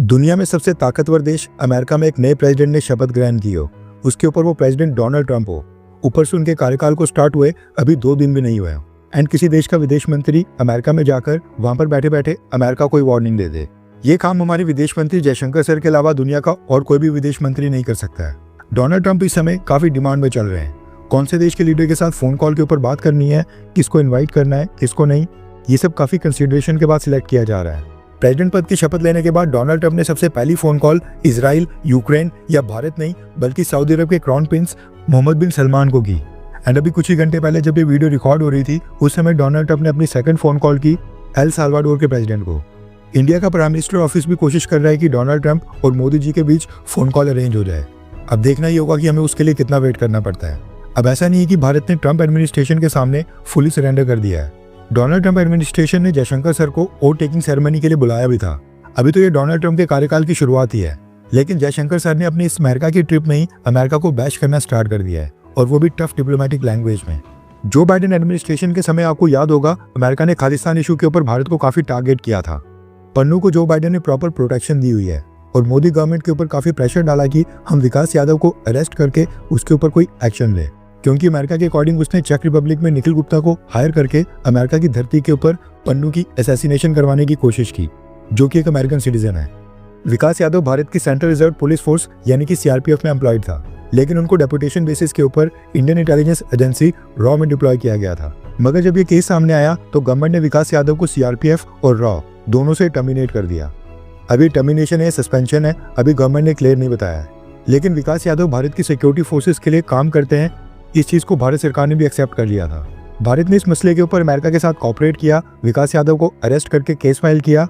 दुनिया में सबसे ताकतवर देश अमेरिका में एक नए प्रेसिडेंट ने शपथ ग्रहण की हो, उसके ऊपर वो प्रेसिडेंट डोनाल्ड ट्रंप हो। ऊपर से उनके कार्यकाल को स्टार्ट हुए अभी 2 दिन भी नहीं हुए एंड किसी देश का विदेश मंत्री अमेरिका में जाकर वहां पर बैठे बैठे अमेरिका को वार्निंग दे दे। ये काम हमारे विदेश मंत्री जयशंकर सर के अलावा दुनिया का और कोई भी विदेश मंत्री नहीं कर सकता है। डोनाल्ड ट्रंप इस समय काफी डिमांड में चल रहे हैं। कौन से देश के लीडर के साथ फोन कॉल के ऊपर बात करनी है, किसको इन्वाइट करना है, किसको नहीं, ये सब काफी कंसिडरेशन के बाद सिलेक्ट किया जा रहा है। प्रेसिडेंट पद की शपथ लेने के बाद डोनाल्ड ट्रंप ने सबसे पहली फोन कॉल इजराइल, यूक्रेन या भारत नहीं बल्कि सऊदी अरब के क्राउन प्रिंस मोहम्मद बिन सलमान को की। एंड अभी कुछ ही घंटे पहले जब ये वीडियो रिकॉर्ड हो रही थी उस समय डोनाल्ड ट्रंप ने अपनी सेकंड फोन कॉल की एल साल्वाडोर के प्रेसिडेंट को। इंडिया का प्राइम मिनिस्टर ऑफिस भी कोशिश कर रहा है कि डोनाल्ड ट्रंप और मोदी जी के बीच फोन कॉल अरेंज हो जाए। अब देखना ही होगा कि हमें उसके लिए कितना वेट करना पड़ता है। अब ऐसा नहीं है कि भारत ने ट्रंप एडमिनिस्ट्रेशन के सामने फुली सरेंडर कर दिया है। डोनाल्ड ट्रंप एडमिनिस्ट्रेशन ने जयशंकर सर को ओथ टेकिंग सेरेमनी के लिए बुलाया भी था। अभी तो ये डोनाल्ड ट्रंप के कार्यकाल की शुरुआत ही है, लेकिन जयशंकर सर ने अपनी इस अमेरिका की ट्रिप में ही अमेरिका को बैश करना स्टार्ट कर दिया है, और वो भी टफ डिप्लोमेटिक लैंग्वेज में। जो बाइडेन एडमिनिस्ट्रेशन के समय आपको याद होगा अमेरिका ने खालिस्तान इशू के ऊपर भारत को काफी टारगेट किया था। पन्नू को जो बाइडेन ने प्रॉपर प्रोटेक्शन दी हुई है और मोदी गवर्नमेंट के ऊपर काफी प्रेशर डाला कि हम विकास यादव को अरेस्ट करके उसके ऊपर कोई एक्शन ले, क्योंकि अमेरिका के अकॉर्डिंग उसने चेक रिपब्लिक में निखिल गुप्ता को हायर करके अमेरिका की धरती के ऊपर पन्नू की असैसिनेशन करवाने की कोशिश की, जो कि एक अमेरिकन सिटीजन है। विकास यादव भारत की सेंट्रल रिजर्व पुलिस फोर्स यानी कि सीआरपीएफ में एम्प्लॉयड था, लेकिन उनको डेपुटेशन बेसिस के ऊपर इंडियन इंटेलिजेंस एजेंसी रॉ में डिप्लॉय किया गया था। मगर जब ये केस सामने आया तो गवर्नमेंट ने विकास यादव को सीआरपीएफ और रॉ दोनों से टर्मिनेट कर दिया। अभी टर्मिनेशन है, सस्पेंशन है, अभी गवर्नमेंट ने क्लियर नहीं बताया है। लेकिन विकास यादव भारत की सिक्योरिटी फोर्सेस के लिए काम करते हैं, इस चीज को भारत सरकार ने भी एक्सेप्ट कर लिया था। भारत ने इस मसले के ऊपर अमेरिका के साथ कोऑपरेट किया, विकास यादव को अरेस्ट करके केस फाइल किया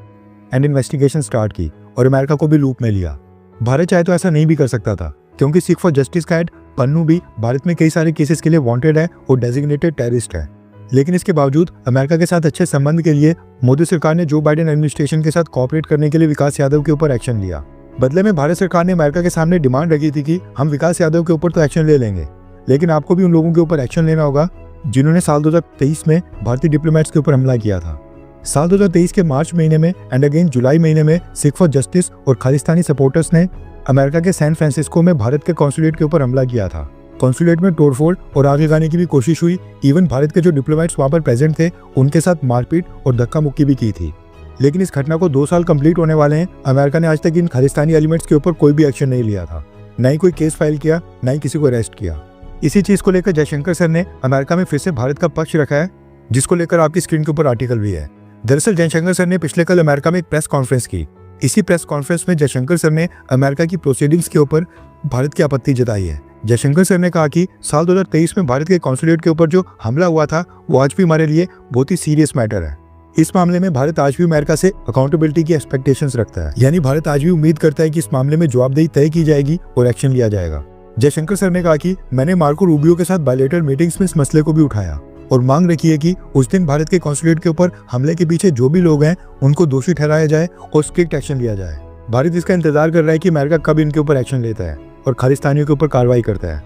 एंड इन्वेस्टिगेशन स्टार्ट की और अमेरिका को भी लूप में लिया। भारत चाहे तो ऐसा नहीं भी कर सकता था, क्योंकि सिख फॉर जस्टिस का हेड पन्नू भी भारत में कई सारे केसेस के लिए वांटेड है और डेजिग्नेटेड टेररिस्ट है। लेकिन इसके बावजूद अमेरिका के साथ अच्छे संबंध के लिए मोदी सरकार ने जो बाइडेन एडमिनिस्ट्रेशन के साथ कोऑपरेट करने के लिए विकास यादव के ऊपर एक्शन लिया। बदले में भारत सरकार ने अमेरिका के सामने डिमांड रखी थी कि हम विकास यादव के ऊपर तो एक्शन ले लेंगे, लेकिन आपको भी उन लोगों के ऊपर एक्शन लेना होगा जिन्होंने साल 2023 में भारतीय डिप्लोमेट्स के ऊपर हमला किया था। साल 2023 के मार्च महीने में एंड अगेन जुलाई महीने में सिख फॉर जस्टिस और खालिस्तानी सपोर्टर्स ने अमेरिका के सैन फ्रांसिस्को में भारत के कॉन्सुलेट के ऊपर हमला किया था। कॉन्सुलेट में तोड़फोड़ और आग लगाने की भी कोशिश हुई। इवन भारत के जो डिप्लोमेट्स वहां पर प्रेजेंट थे उनके साथ मारपीट और धक्का मुक्की भी की थी। लेकिन इस घटना को 2 साल कंप्लीट होने वाले हैं, अमेरिका ने आज तक इन खालिस्तानी एलिमेंट्स के ऊपर कोई भी एक्शन नहीं लिया था, न ही कोई केस फाइल किया, न ही किसी को अरेस्ट किया। इसी चीज को लेकर जयशंकर सर ने अमेरिका में फिर से भारत का पक्ष रखा है, जिसको लेकर आपकी स्क्रीन के ऊपर आर्टिकल भी है। दरअसल जयशंकर सर ने पिछले कल अमेरिका में एक प्रेस कॉन्फ्रेंस की। इसी प्रेस कॉन्फ्रेंस में जयशंकर सर ने अमेरिका की प्रोसीडिंग्स के ऊपर भारत की आपत्ति जताई है। जयशंकर सर ने कहा कि साल 2023 में भारत के कॉन्सुलेट के ऊपर जो हमला हुआ था वो आज भी हमारे लिए बहुत ही सीरियस मैटर है। इस मामले में भारत आज भी अमेरिका से अकाउंटेबिलिटी की एक्सपेक्टेशंस रखता है, यानी भारत आज भी उम्मीद करता है कि इस मामले में जवाबदेही तय की जाएगी और एक्शन लिया जाएगा। जयशंकर सर ने कहा कि मैंने मार्को रूबियो के साथ बायलैटरल मीटिंग्स में इस मसले को भी उठाया और मांग रखी है कि उस दिन भारत के कॉन्सुलेट के ऊपर हमले के पीछे जो भी लोग हैं उनको दोषी ठहराया जाए और स्ट्रिक्ट एक्शन लिया जाए। भारत इसका इंतजार कर रहा है कि अमेरिका कब इनके ऊपर एक्शन लेता है और खालिस्तानियों के ऊपर कार्रवाई करता है।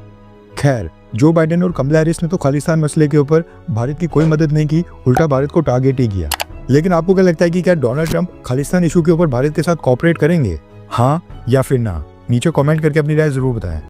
खैर, जो बाइडेन और कमला हैरिस ने तो खालिस्तान मसले के ऊपर भारत की कोई मदद नहीं की, उल्टा भारत को टारगेट ही किया। लेकिन आपको क्या लगता है कि क्या डोनाल्ड ट्रंप खालिस्तान इशू के ऊपर भारत के साथ कोऑपरेट करेंगे, हाँ या फिर ना? नीचे कमेंट करके अपनी राय जरूर बताएं।